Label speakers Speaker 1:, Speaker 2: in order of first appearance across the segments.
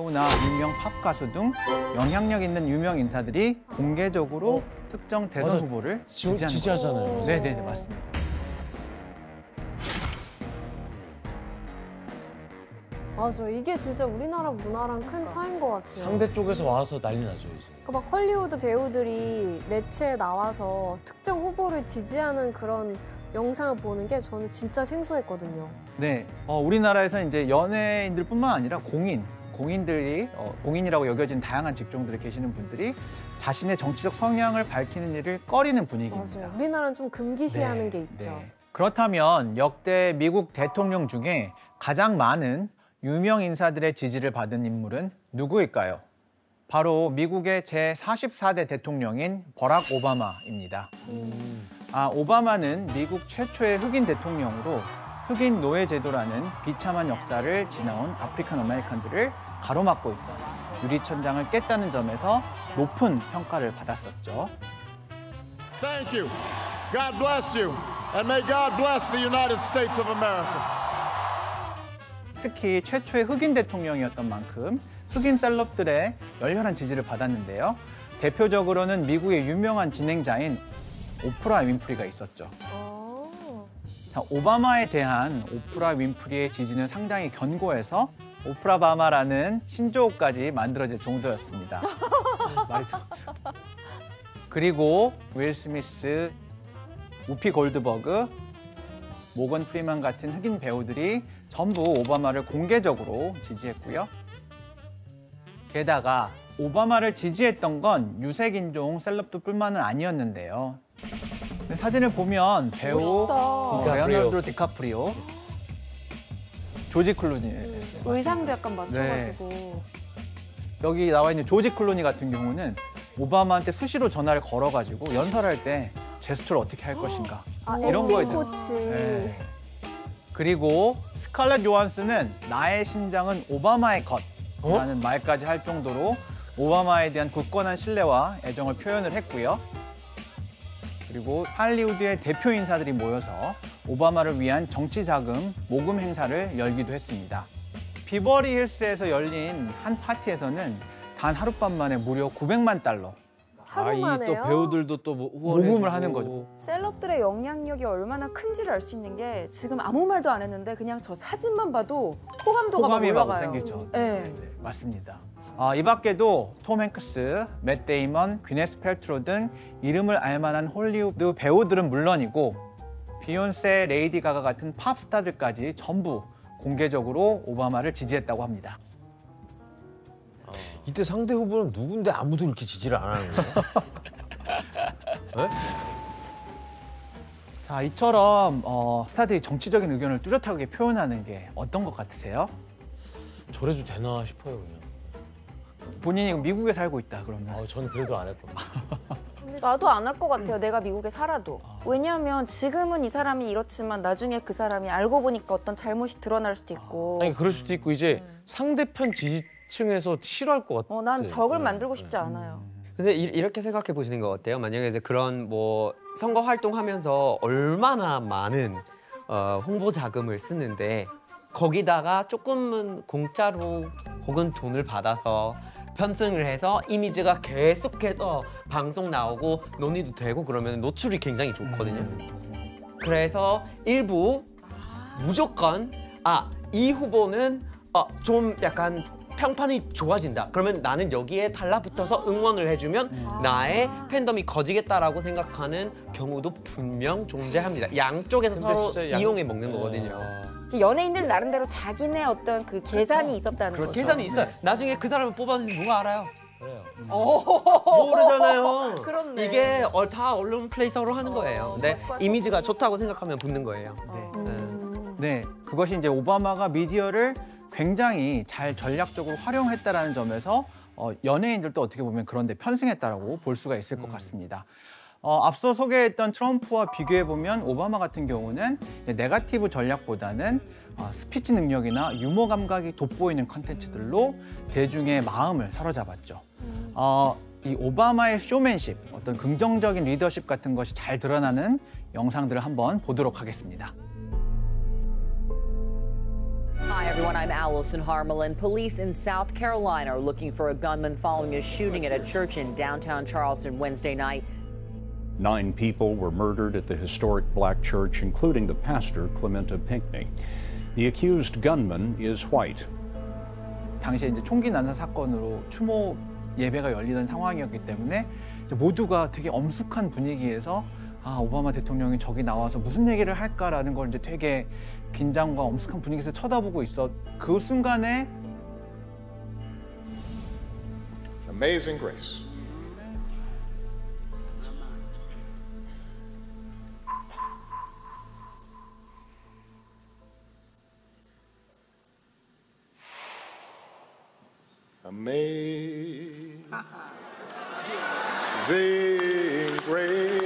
Speaker 1: 배우나 유명 팝 가수 등 영향력 있는 유명 인사들이 공개적으로 특정 대선
Speaker 2: 맞아.
Speaker 1: 후보를
Speaker 2: 지지하잖아요.
Speaker 1: 네네네, 맞습니다.
Speaker 3: 맞아, 이게 진짜 우리나라 문화랑 큰 차이인 것 같아요.
Speaker 2: 상대 쪽에서 와서 난리 나죠, 이제.
Speaker 3: 그러니까 막 헐리우드 배우들이 매체에 나와서 특정 후보를 지지하는 그런 영상을 보는 게 저는 진짜 생소했거든요.
Speaker 1: 네, 우리나라에서 이제 연예인들뿐만 아니라 공인들이 공인이라고 여겨진 다양한 직종들에 계시는 분들이 자신의 정치적 성향을 밝히는 일을 꺼리는 분위기입니다.
Speaker 3: 맞아요. 우리나라는 좀 금기시하는 게 있죠.
Speaker 1: 네. 그렇다면 역대 미국 대통령 중에 가장 많은 유명 인사들의 지지를 받은 인물은 누구일까요? 바로 미국의 제44대 대통령인 버락 오바마입니다. 오바마는 미국 최초의 흑인 대통령으로 흑인 노예 제도라는 비참한 역사를 지나온 아프리칸 아메리칸들을 가로막고 있던 유리천장을 깼다는 점에서 높은 평가를 받았었죠.
Speaker 4: Thank you. God bless you. And may God bless the United States of America.
Speaker 1: 특히 최초의 흑인 대통령이었던 만큼 흑인 셀럽들의 열렬한 지지를 받았는데요. 대표적으로는 미국의 유명한 진행자인 오프라 윈프리가 있었죠. 자, 오바마에 대한 오프라 윈프리의 지지는 상당히 견고해서 오프라바마라는 신조어까지 만들어질 정도였습니다. 말이 그리고 윌 스미스, 우피 골드버그, 모건 프리만 같은 흑인 배우들이 전부 오바마를 공개적으로 지지했고요. 게다가 오바마를 지지했던 건 유색인종 셀럽들뿐만은 아니었는데요. 사진을 보면 배우 레오나르도 디카프리오, 조지 클루니,
Speaker 5: 의상도 약간 맞춰가지고.
Speaker 1: 네. 여기 나와 있는 조지 클루니 같은 경우는 오바마한테 수시로 전화를 걸어가지고 연설할 때 제스처를 어떻게 할 것인가 이런 거에 대한.
Speaker 3: 코치.
Speaker 1: 네. 그리고 스칼렛 요한슨은 나의 심장은 오바마의 것이라는 말까지 할 정도로 오바마에 대한 굳건한 신뢰와 애정을 표현을 했고요. 그리고 할리우드의 대표 인사들이 모여서 오바마를 위한 정치 자금 모금 행사를 열기도 했습니다. 비버리 힐스에서 열린 한 파티에서는 단 하룻밤 만에 무려 900만 달러.
Speaker 3: 하루 만에요?
Speaker 2: 또 배우들도 또
Speaker 1: 모금을 하는 거죠.
Speaker 5: 셀럽들의 영향력이 얼마나 큰지를 알 수 있는 게 지금 아무 말도 안 했는데 그냥 저 사진만 봐도 호감도가 막
Speaker 1: 호감이 막
Speaker 5: 올라가요.
Speaker 1: 생기죠.
Speaker 5: 네.
Speaker 1: 네, 맞습니다. 이 밖에도 톰 행크스, 맷 데이먼, 귀네스 펠트로 등 이름을 알만한 홀리우드 배우들은 물론이고 비욘세, 레이디 가가 같은 팝 스타들까지 전부 공개적으로 오바마를 지지했다고 합니다.
Speaker 2: 이때 상대 후보는 누군데 아무도 이렇게 지지를 안 하는 거예요? 네?
Speaker 1: 자, 이처럼 스타들이 정치적인 의견을 뚜렷하게 표현하는 게 어떤 것 같으세요?
Speaker 2: 저래도 되나 싶어요, 그냥.
Speaker 1: 본인이 미국에 살고 있다 그러면.
Speaker 2: 저는 그래도 안 할 겁니다.
Speaker 5: 나도 안 할 것 같아요. 내가 미국에 살아도. 왜냐하면 지금은 이 사람이 이렇지만 나중에 그 사람이 알고 보니까 어떤 잘못이 드러날 수도 있고.
Speaker 2: 아니, 그럴 수도 있고 이제 상대편 지지층에서 싫어할 것 같아요.
Speaker 5: 난 적을 만들고 싶지 않아요.
Speaker 6: 근데 이렇게 생각해 보시는 거 어때요? 만약에 이제 그런 뭐 선거 활동하면서 얼마나 많은 홍보 자금을 쓰는데 거기다가 조금은 공짜로 혹은 돈을 받아서 편승을 해서 이미지가 계속해서 방송 나오고 논의도 되고 그러면 노출이 굉장히 좋거든요. 그래서 일부 무조건 이 후보는 좀 약간 평판이 좋아진다. 그러면 나는 여기에 달라붙어서 응원을 해주면 나의 팬덤이 커지겠다라고 생각하는 경우도 분명 존재합니다. 양쪽에서 서로 이용해 먹는 거거든요.
Speaker 5: 연예인들 나름대로 자기네 어떤 그 계산이 있었다는 거죠.
Speaker 6: 계산이 있어요. 나중에 그 사람을 뽑았는지 누가 알아요?
Speaker 2: 그래요.
Speaker 6: 모르잖아요.
Speaker 5: 그렇네.
Speaker 6: 이게 다 언론 플레이서로 하는 거예요. 근데 이미지가 좋다고 생각하면 붙는 거예요.
Speaker 1: 네, 그것이 이제 오바마가 미디어를 굉장히 잘 전략적으로 활용했다라는 점에서 연예인들도 어떻게 보면 그런데 편승했다라고 볼 수가 있을 것 같습니다. 앞서 소개했던 트럼프와 비교해보면 오바마 같은 경우는 네거티브 전략보다는 스피치 능력이나 유머 감각이 돋보이는 컨텐츠들로 대중의 마음을 사로잡았죠. 이 오바마의 쇼맨십, 어떤 긍정적인 리더십 같은 것이 잘 드러나는 영상들을 한번 보도록 하겠습니다.
Speaker 7: Hi everyone. everyone. I'm Allison Harmelin. Police in South Carolina are looking for a gunman following a shooting at a church in downtown Charleston Wednesday night.
Speaker 8: 9 people were murdered at the historic black church, including the pastor, Clementa Pinckney. The accused gunman is white.
Speaker 1: 당시에 이제 총기 난사 사건으로 추모 예배가 열리던 상황이었기 때문에 이제 모두가 되게 엄숙한 분위기에서 오바마 대통령이 저기 나와서 무슨 얘기를 할까라는 걸 이제 되게 긴장과 엄숙한 분위기에서 쳐다보고 있었. 그 순간에
Speaker 4: Amazing grace. Amazing grace,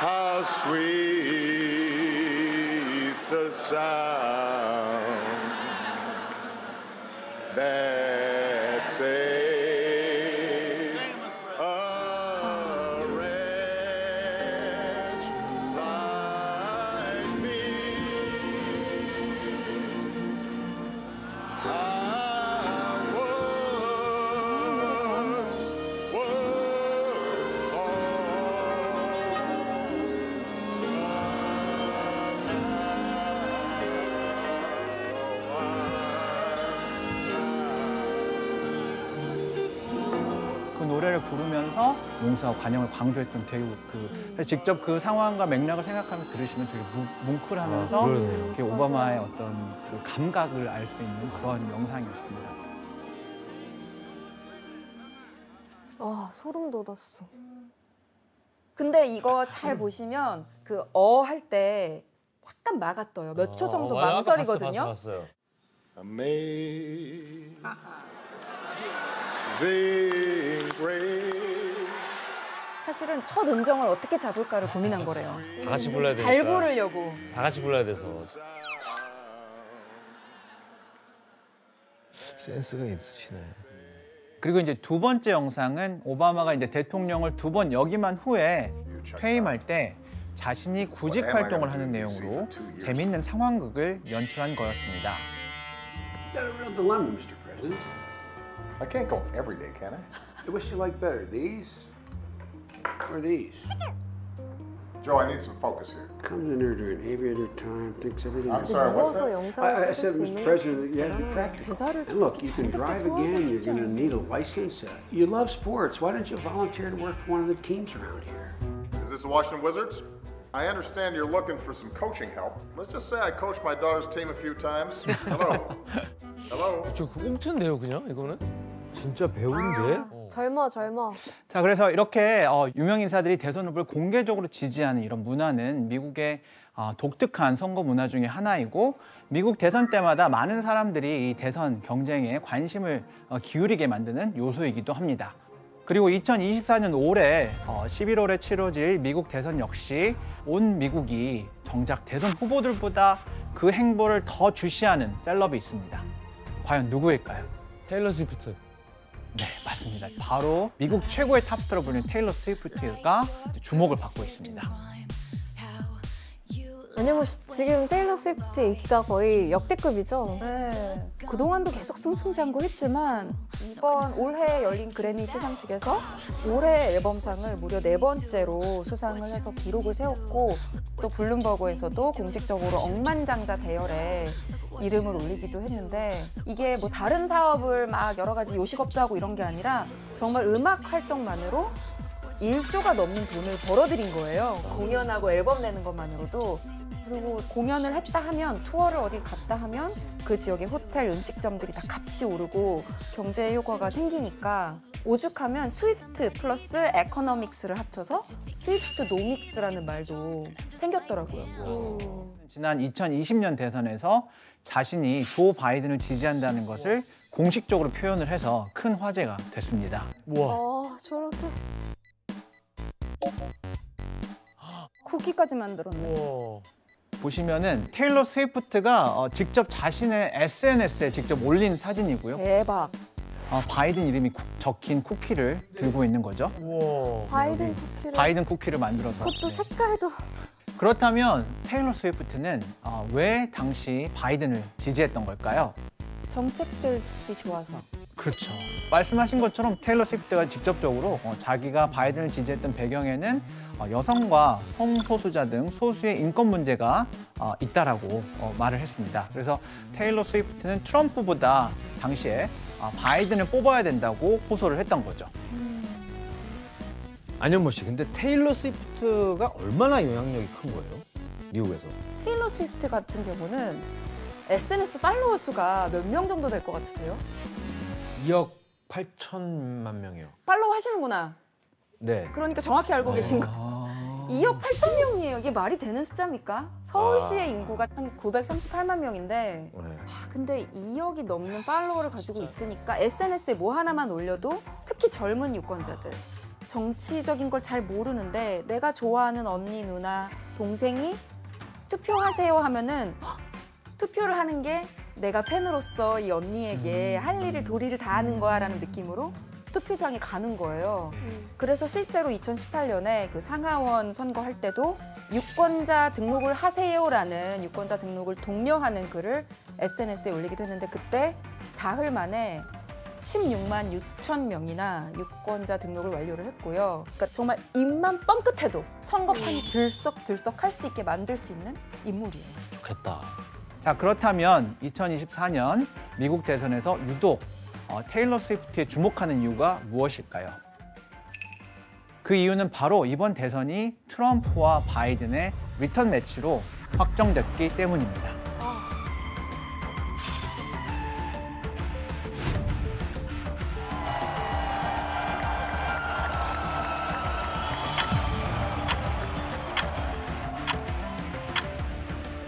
Speaker 4: how sweet the sound that saved a wretch like me.
Speaker 1: 그 노래를 부르면서 용서와 관용을 강조했던 되게 직접 그 상황과 맥락을 생각하면 들으시면 되게 뭉클하면서 이렇게 오바마의 어떤 그 감각을 알 수 있는 그런 영상이었습니다.
Speaker 3: 소름 돋았어.
Speaker 5: 근데 이거 잘 보시면 그 할 때 약간 막아 떠요. 몇 초 정도 망설이거든요.
Speaker 2: 봤어요.
Speaker 4: Amazing grace.
Speaker 5: 사실은 첫 음정을 어떻게 잡을까를 고민한 거래요.
Speaker 2: 다 같이 불러야 되니까.
Speaker 5: 잘 부르려고.
Speaker 2: 다 같이 불러야 돼서. 센스가 있으시네.
Speaker 1: 그리고 이제 두 번째 영상은 오바마가 이제 대통령을 2번 역임한 후에 퇴임할 때 자신이 구직 활동을 하는 내용으로 재밌는 상황극을 연출한 거였습니다.
Speaker 9: You got a real dilemma, Mr. President.
Speaker 4: I can't go every day, can I?
Speaker 9: Which do you like better, these or these?
Speaker 4: Joe, I need some focus here.
Speaker 9: Comes in there during aviator time, thinks everything.
Speaker 4: I'm sorry, what's
Speaker 3: 누워서
Speaker 4: that?
Speaker 3: 영상을
Speaker 9: I
Speaker 3: 찍을
Speaker 9: said,
Speaker 3: 수
Speaker 9: Mr.
Speaker 3: 있는
Speaker 9: President, you have to be
Speaker 3: 대단한
Speaker 9: practical.
Speaker 5: 대사를
Speaker 9: And look, you can
Speaker 5: 자연스럽게
Speaker 9: drive
Speaker 5: 소화하기
Speaker 9: again, you're
Speaker 5: 쉽지
Speaker 9: going to
Speaker 5: 않아요.
Speaker 9: need a license. You love sports. Why don't you volunteer to work for one of the teams around here?
Speaker 4: Is this the Washington Wizards? I understand you're looking for some coaching help. Let's just say I coached my daughter's team a few times. Hello. Hello.
Speaker 2: 저 그 꽁트인데요, 그냥 이거는? 진짜 배우인데?
Speaker 3: 젊어.
Speaker 1: 자, 그래서 이렇게 유명 인사들이 대선 후보를 공개적으로 지지하는 이런 문화는 미국의 독특한 선거 문화 중에 하나이고 미국 대선 때마다 많은 사람들이 이 대선 경쟁에 관심을 기울이게 만드는 요소이기도 합니다. 그리고 2024년 올해 11월에 치러질 미국 대선 역시 온 미국이 정작 대선 후보들보다 그 행보를 더 주시하는 셀럽이 있습니다. 과연 누구일까요?
Speaker 2: 테일러 스위프트.
Speaker 1: 네, 맞습니다. 바로 미국 최고의 탑스타로 불리는 테일러 스위프트가 주목을 받고 있습니다.
Speaker 3: 왜냐면 지금 테일러 스위프트의 인기가 거의 역대급이죠.
Speaker 5: 네. 그동안도 계속 승승장구했지만 이번 올해 열린 그래미 시상식에서 올해 앨범상을 무려 4번째로 수상을 해서 기록을 세웠고 또 블룸버그에서도 공식적으로 억만장자 대열에 이름을 올리기도 했는데 이게 뭐 다른 사업을 막 여러 가지 요식업도 하고 이런 게 아니라 정말 음악 활동만으로 1조가 넘는 돈을 벌어들인 거예요. 공연하고 앨범 내는 것만으로도. 그리고 공연을 했다 하면 투어를 어디 갔다 하면 그 지역의 호텔, 음식점들이 다 값이 오르고 경제 효과가 생기니까 오죽하면 스위프트 플러스 에코노믹스를 합쳐서 스위프트 노믹스라는 말도 생겼더라고요.
Speaker 1: 지난 2020년 대선에서 자신이 조 바이든을 지지한다는 것을 공식적으로 표현을 해서 큰 화제가 됐습니다.
Speaker 2: 우와.
Speaker 3: 저렇게.
Speaker 5: 쿠키까지 만들었네.
Speaker 2: 우와.
Speaker 1: 보시면은 테일러 스위프트가 직접 자신의 SNS에 직접 올린 사진이고요.
Speaker 5: 대박.
Speaker 1: 바이든 이름이 적힌 쿠키를 들고 있는 거죠.
Speaker 2: 우와.
Speaker 3: 바이든 쿠키를.
Speaker 1: 바이든 쿠키를 만들어서.
Speaker 3: 그것도 색깔도.
Speaker 1: 그렇다면 테일러 스위프트는 왜 당시 바이든을 지지했던 걸까요?
Speaker 5: 정책들이 좋아서.
Speaker 1: 그렇죠. 말씀하신 것처럼 테일러 스위프트가 직접적으로 자기가 바이든을 지지했던 배경에는 여성과 성소수자 등 소수의 인권 문제가 있다라고 말을 했습니다. 그래서 테일러 스위프트는 트럼프보다 당시에 바이든을 뽑아야 된다고 호소를 했던 거죠.
Speaker 2: 안현모 씨, 근데 테일러 스위프트가 얼마나 영향력이 큰 거예요? 미국에서.
Speaker 5: 테일러 스위프트 같은 경우는 SNS 팔로워 수가 몇 명 정도 될 것 같으세요?
Speaker 2: 2억 8천만 명이요.
Speaker 5: 팔로우 하시는구나.
Speaker 2: 네.
Speaker 5: 그러니까 정확히 알고 계신 거. 2억 8천 명이에요. 이게 말이 되는 숫자입니까? 서울시의 인구가 한 938만 명인데 근데 2억이 넘는 팔로워를 가지고 있으니까 SNS에 뭐 하나만 올려도 특히 젊은 유권자들 정치적인 걸 잘 모르는데 내가 좋아하는 언니, 누나, 동생이 투표하세요 하면은 투표를 하는 게 내가 팬으로서 이 언니에게 할 일을 도리를 다하는 거야라는 느낌으로 투표장에 가는 거예요. 그래서 실제로 2018년에 그 상하원 선거할 때도 유권자 등록을 하세요라는 유권자 등록을 독려하는 글을 SNS에 올리기도 했는데 그때 사흘 만에 16만 6천 명이나 유권자 등록을 완료를 했고요. 그러니까 정말 입만 뻥끗해도 선거판이 들썩들썩할 수 있게 만들 수 있는 인물이에요.
Speaker 2: 좋겠다.
Speaker 1: 자, 그렇다면 2024년 미국 대선에서 유독 테일러 스위프트에 주목하는 이유가 무엇일까요? 그 이유는 바로 이번 대선이 트럼프와 바이든의 리턴 매치로 확정됐기 때문입니다.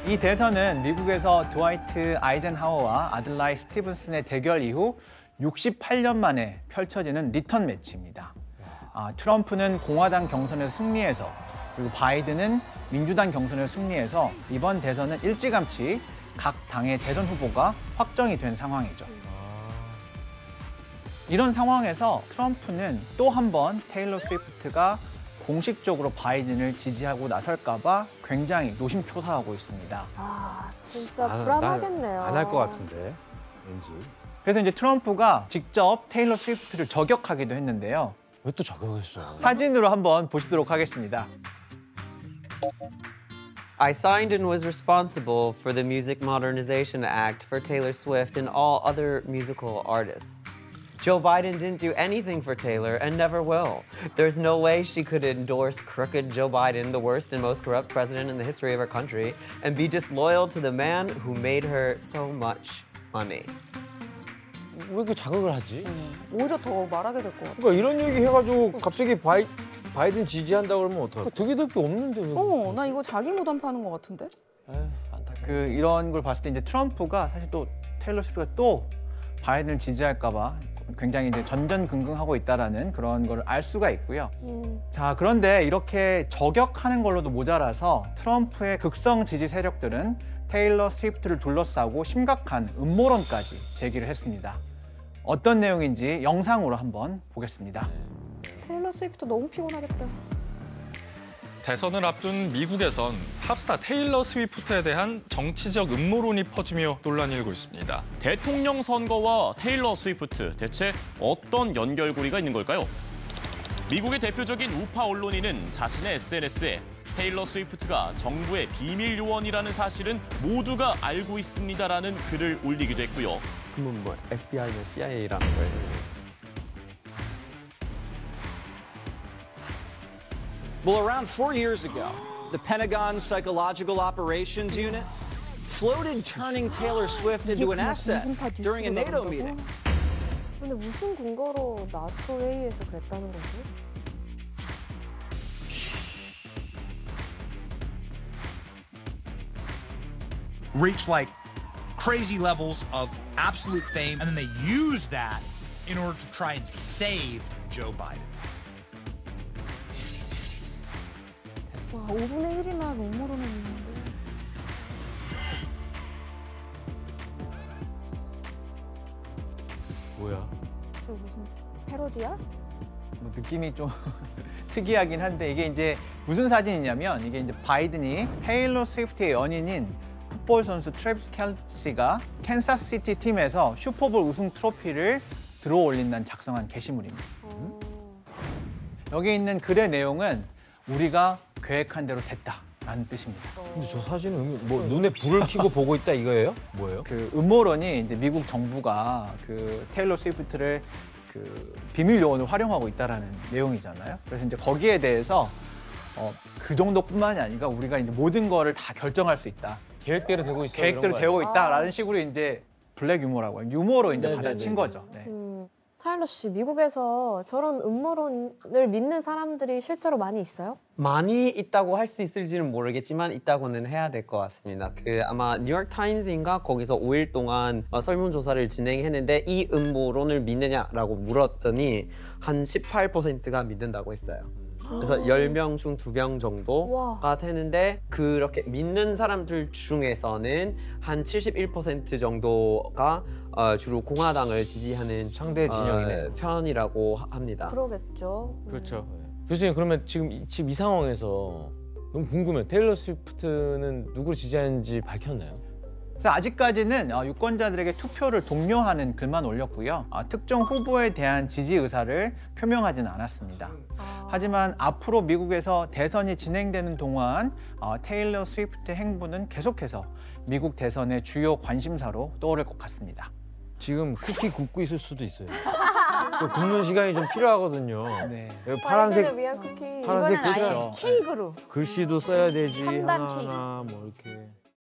Speaker 1: 이 대선은 미국에서 드와이트 아이젠하워와 아들라이 스티븐슨의 대결 이후 68년 만에 펼쳐지는 리턴 매치입니다. 트럼프는 공화당 경선에서 승리해서 그리고 바이든은 민주당 경선에서 승리해서 이번 대선은 일찌감치 각 당의 대선 후보가 확정이 된 상황이죠. 이런 상황에서 트럼프는 또 한 번 테일러 스위프트가 공식적으로 바이든을 지지하고 나설까 봐 굉장히 노심초사하고 있습니다.
Speaker 3: 진짜 불안하겠네요.
Speaker 2: 안 할 것 같은데, 왠지.
Speaker 1: 그래서 이제 트럼프가 직접 테일러 스위프트를 저격하기도 했는데요.
Speaker 2: 왜 또 저격했어요?
Speaker 1: 사진으로 한번 보시도록 하겠습니다.
Speaker 6: I signed and was responsible for the Music Modernization Act for Taylor Swift and all other musical artists. Joe Biden didn't do anything for Taylor and never will. There's no way she could endorse crooked Joe Biden, the worst and most corrupt president in the history of our country, and be disloyal to the man who made her so much money.
Speaker 2: 왜 이렇게 자극을 하지?
Speaker 5: 오히려 더 말하게 될 것 같아요.
Speaker 2: 그러니까 이런 얘기 해가지고 갑자기 바이든 지지한다 그러면 어떡해? 득이 될 게 없는데.
Speaker 5: 나 이거 자기 무덤 파는 것 같은데?
Speaker 1: 이런 걸 봤을 때 이제 트럼프가 사실 또 테일러 스위프트가 또 바이든을 지지할까 봐 굉장히 이제 전전긍긍하고 있다라는 그런 걸 알 수가 있고요. 자, 그런데 이렇게 저격하는 걸로도 모자라서 트럼프의 극성 지지 세력들은 테일러 스위프트를 둘러싸고 심각한 음모론까지 제기를 했습니다. 어떤 내용인지 영상으로 한번 보겠습니다.
Speaker 5: 테일러 스위프트 너무 피곤하겠다.
Speaker 10: 대선을 앞둔 미국에선 팝스타 테일러 스위프트에 대한 정치적 음모론이 퍼지며 논란이 일고 있습니다.
Speaker 11: 대통령 선거와 테일러 스위프트, 대체 어떤 연결고리가 있는 걸까요? 미국의 대표적인 우파 언론인은 자신의 SNS에 테일러 스위프트가 정부의 비밀 요원이라는 사실은 모두가 알고 있습니다라는 글을 올리기도 했고요.
Speaker 6: 그러면 뭐 FBI나 CIA라는 거예요?
Speaker 12: Well, around 4 years ago, the Pentagon's Psychological Operations Unit floated turning Taylor Swift into an asset during a NATO meeting.
Speaker 3: 근데 무슨 근거로 나토 회의에서 그랬다는 거지?
Speaker 13: Reached like crazy levels of absolute fame, and then they used that in order to try and save Joe Biden.
Speaker 5: 와, 5분의 1이나 음모론은 있는데.
Speaker 2: 뭐야?
Speaker 5: 저 무슨 패러디야?
Speaker 1: 뭐 느낌이 좀 특이하긴 한데 이게 이제 무슨 사진이냐면 이게 이제 바이든이 테일러 스위프트의 연인인 풋볼 선수 트래비스 켈시가 캔사스시티 팀에서 슈퍼볼 우승 트로피를 들어올린 날 작성한 게시물입니다. 여기 있는 글의 내용은 우리가 계획한 대로 됐다라는 뜻입니다.
Speaker 2: 근데 저 사진은 뭐 눈에 불을 켜고 보고 있다 이거예요? 뭐예요?
Speaker 1: 그 음모론이 이제 미국 정부가 그 테일러 스위프트를 그 비밀 요원을 활용하고 있다라는 내용이잖아요. 그래서 이제 거기에 대해서 그 정도뿐만이 아니라 우리가 이제 모든 거를 다 결정할 수 있다.
Speaker 2: 계획대로 되고 있어.
Speaker 1: 계획대로 되고 있다라는 식으로 이제 블랙 유머라고 해요. 유머로 이제 받아친 거죠. 네.
Speaker 3: 타일러 씨, 미국에서 저런 음모론을 믿는 사람들이 실제로 많이 있어요?
Speaker 6: 많이 있다고 할 수 있을지는 모르겠지만 있다고는 해야 될 것 같습니다. 그 아마 뉴욕 타임스인가 거기서 5일 동안 설문조사를 진행했는데 이 음모론을 믿느냐라고 물었더니 한 18%가 믿는다고 했어요. 그래서 10명 중 2명 정도가 되는데 그렇게 믿는 사람들 중에서는 한 71% 정도가 주로 공화당을 지지하는
Speaker 2: 상대 진영이네.
Speaker 6: 편이라고 합니다.
Speaker 3: 그러겠죠.
Speaker 14: 그렇죠. 교수님 그러면 지금 이 상황에서 너무 궁금해요. 테일러 스위프트는 누구를 지지하는지 밝혔나요?
Speaker 1: 그래서 아직까지는 유권자들에게 투표를 독려하는 글만 올렸고요. 특정 후보에 대한 지지 의사를 표명하지는 않았습니다. 하지만 앞으로 미국에서 대선이 진행되는 동안 테일러 스위프트 행보는 계속해서 미국 대선의 주요 관심사로 떠오를 것 같습니다.
Speaker 2: 지금 쿠키 굽고 있을 수도 있어요. 굽는 시간이 좀 필요하거든요.
Speaker 1: 네.
Speaker 2: 여기
Speaker 3: 바이든을 위한 쿠키.
Speaker 2: 파란색
Speaker 5: 이거는 아예
Speaker 2: 그렇죠.
Speaker 5: 케이크로.
Speaker 2: 글씨도 써야 되지
Speaker 5: 3단 케이크.
Speaker 2: 하나하나 뭐 이렇게.